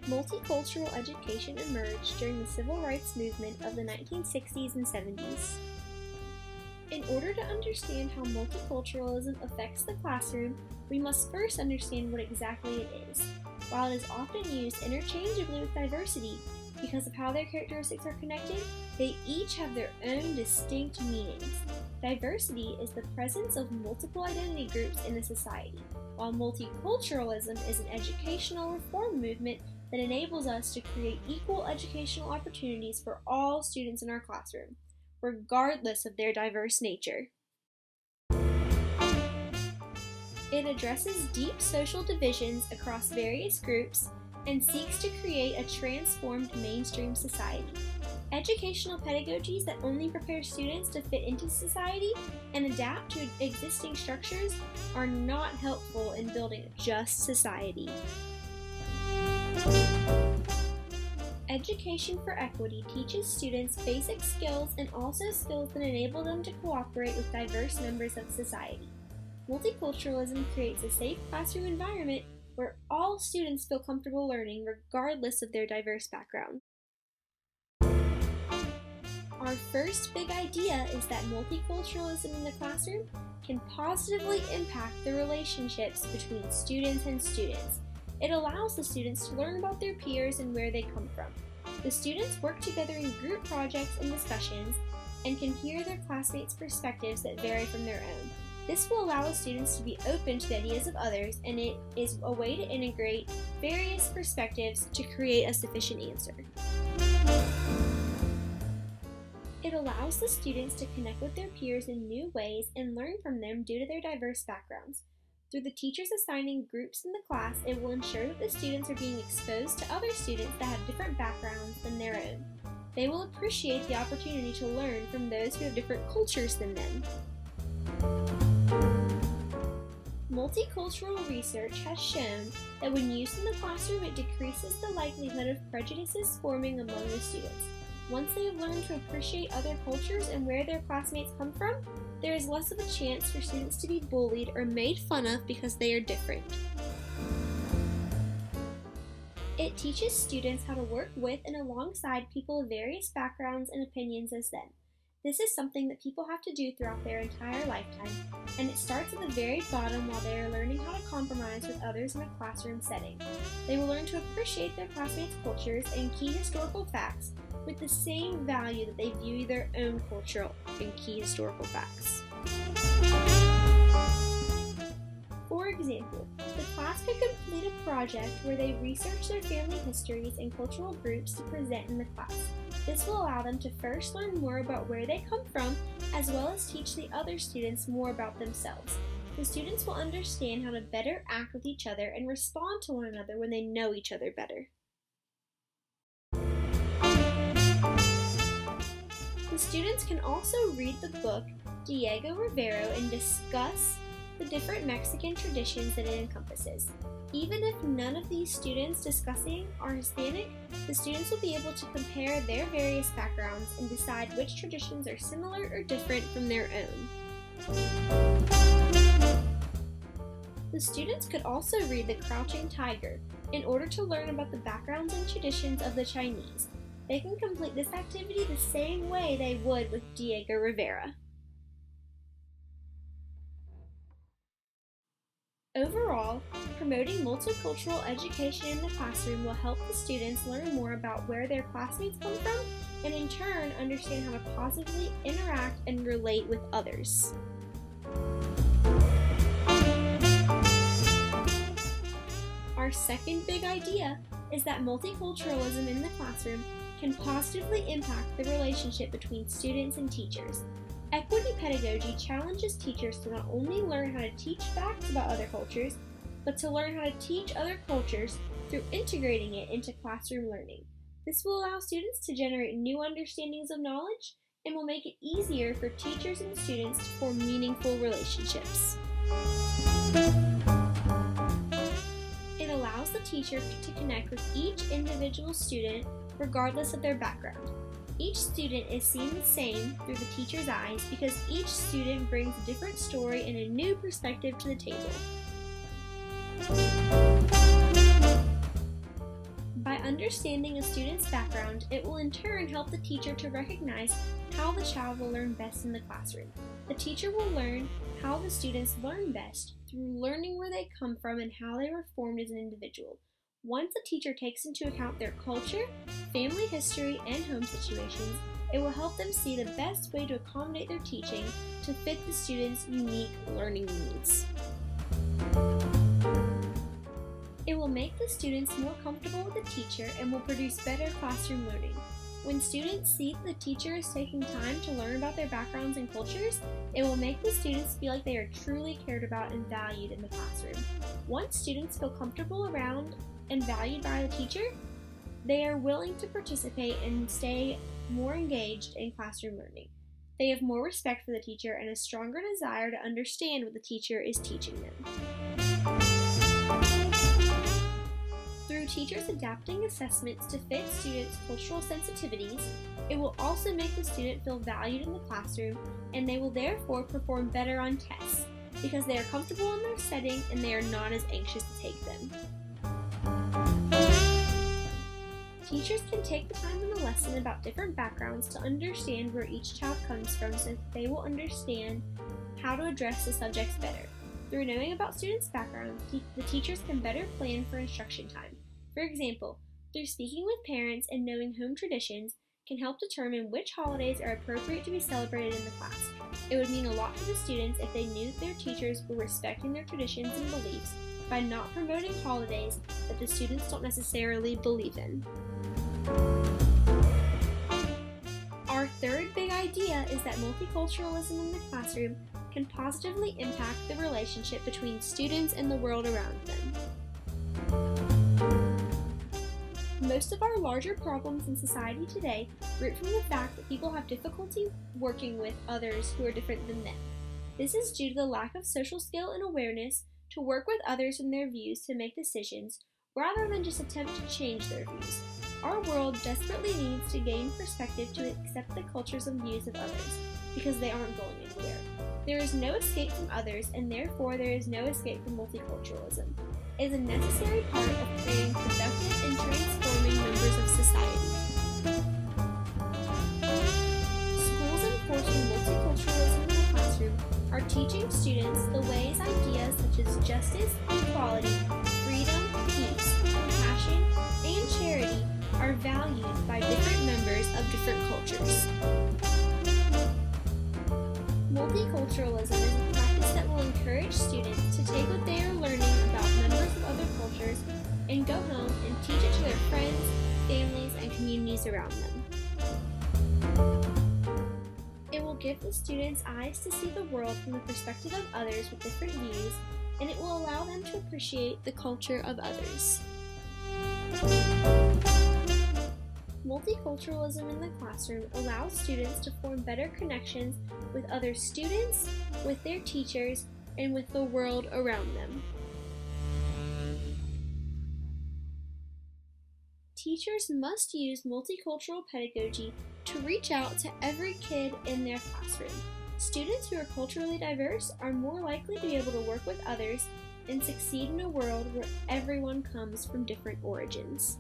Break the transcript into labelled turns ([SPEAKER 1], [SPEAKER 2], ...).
[SPEAKER 1] Multicultural education emerged during the civil rights movement of the 1960s and 70s. In order to understand how multiculturalism affects the classroom, we must first understand what exactly it is. While it is often used interchangeably with diversity, because of how their characteristics are connected, they each have their own distinct meanings. Diversity is the presence of multiple identity groups in a society, while multiculturalism is an educational reform movement that enables us to create equal educational opportunities for all students in our classroom, regardless of their diverse nature. It addresses deep social divisions across various groups and seeks to create a transformed mainstream society. Educational pedagogies that only prepare students to fit into society and adapt to existing structures are not helpful in building a just society. Education for Equity teaches students basic skills and also skills that enable them to cooperate with diverse members of society. Multiculturalism creates a safe classroom environment where all students feel comfortable learning regardless of their diverse background. Our first big idea is that multiculturalism in the classroom can positively impact the relationships between students and students. It allows the students to learn about their peers and where they come from. The students work together in group projects and discussions and can hear their classmates' perspectives that vary from their own. This will allow the students to be open to the ideas of others, and it is a way to integrate various perspectives to create a sufficient answer. It allows the students to connect with their peers in new ways and learn from them due to their diverse backgrounds. Through the teachers assigning groups in the class, it will ensure that the students are being exposed to other students that have different backgrounds than their own. They will appreciate the opportunity to learn from those who have different cultures than them. Multicultural research has shown that when used in the classroom, it decreases the likelihood of prejudices forming among the students. Once they have learned to appreciate other cultures and where their classmates come from, there is less of a chance for students to be bullied or made fun of because they are different. It teaches students how to work with and alongside people of various backgrounds and opinions as them. This is something that people have to do throughout their entire lifetime, and it starts at the very bottom while they are learning how to compromise with others in a classroom setting. They will learn to appreciate their classmates' cultures and key historical facts with the same value that they view their own cultural and key historical facts. For example, the class could complete a project where they research their family histories and cultural groups to present in the class. This will allow them to first learn more about where they come from, as well as teach the other students more about themselves. The students will understand how to better act with each other and respond to one another when they know each other better. The students can also read the book Diego Rivera and discuss the different Mexican traditions that it encompasses. Even if none of these students discussing are Hispanic, the students will be able to compare their various backgrounds and decide which traditions are similar or different from their own. The students could also read The Crouching Tiger in order to learn about the backgrounds and traditions of the Chinese. They can complete this activity the same way they would with Diego Rivera. Overall, promoting multicultural education in the classroom will help the students learn more about where their classmates come from and in turn understand how to positively interact and relate with others. Our second big idea is that multiculturalism in the classroom can positively impact the relationship between students and teachers. Equity pedagogy challenges teachers to not only learn how to teach facts about other cultures, but to learn how to teach other cultures through integrating it into classroom learning. This will allow students to generate new understandings of knowledge and will make it easier for teachers and students to form meaningful relationships. It allows the teacher to connect with each individual student regardless of their background. Each student is seen the same through the teacher's eyes because each student brings a different story and a new perspective to the table. By understanding a student's background, it will in turn help the teacher to recognize how the child will learn best in the classroom. The teacher will learn how the students learn best through learning where they come from and how they were formed as an individual. Once a teacher takes into account their culture, family history, and home situations, it will help them see the best way to accommodate their teaching to fit the students' unique learning needs. It will make the students more comfortable with the teacher and will produce better classroom learning. When students see that the teacher is taking time to learn about their backgrounds and cultures, it will make the students feel like they are truly cared about and valued in the classroom. Once students feel comfortable around and valued by the teacher, they are willing to participate and stay more engaged in classroom learning. They have more respect for the teacher and a stronger desire to understand what the teacher is teaching them. Through teachers adapting assessments to fit students' cultural sensitivities, it will also make the student feel valued in the classroom, and they will therefore perform better on tests because they are comfortable in their setting and they are not as anxious to take them. Teachers can take the time in the lesson about different backgrounds to understand where each child comes from so that they will understand how to address the subjects better. Through knowing about students' backgrounds, the teachers can better plan for instruction time. For example, through speaking with parents and knowing home traditions can help determine which holidays are appropriate to be celebrated in the class. It would mean a lot to the students if they knew that their teachers were respecting their traditions and beliefs by not promoting holidays that the students don't necessarily believe in. Our third big idea is that multiculturalism in the classroom can positively impact the relationship between students and the world around them. Most of our larger problems in society today root from the fact that people have difficulty working with others who are different than them. This is due to the lack of social skill and awareness to work with others and their views to make decisions, rather than just attempt to change their views. Our world desperately needs to gain perspective to accept the cultures and views of others, because they aren't going anywhere. There is no escape from others, and therefore there is no escape from multiculturalism. It is a necessary part of creating productive and transforming members of society. Schools enforcing multiculturalism in the classroom are teaching students the ways ideas such as justice, equality, freedom, peace, compassion, and charity are valued by different members of different cultures. Multiculturalism is a practice that will encourage students to take what they are learning about members of other cultures and go home and teach it to their friends, families, and communities around them. It will give the students eyes to see the world from the perspective of others with different views, and it will allow them to appreciate the culture of others. Multiculturalism in the classroom allows students to form better connections with other students, with their teachers, and with the world around them. Teachers must use multicultural pedagogy to reach out to every kid in their classroom. Students who are culturally diverse are more likely to be able to work with others and succeed in a world where everyone comes from different origins.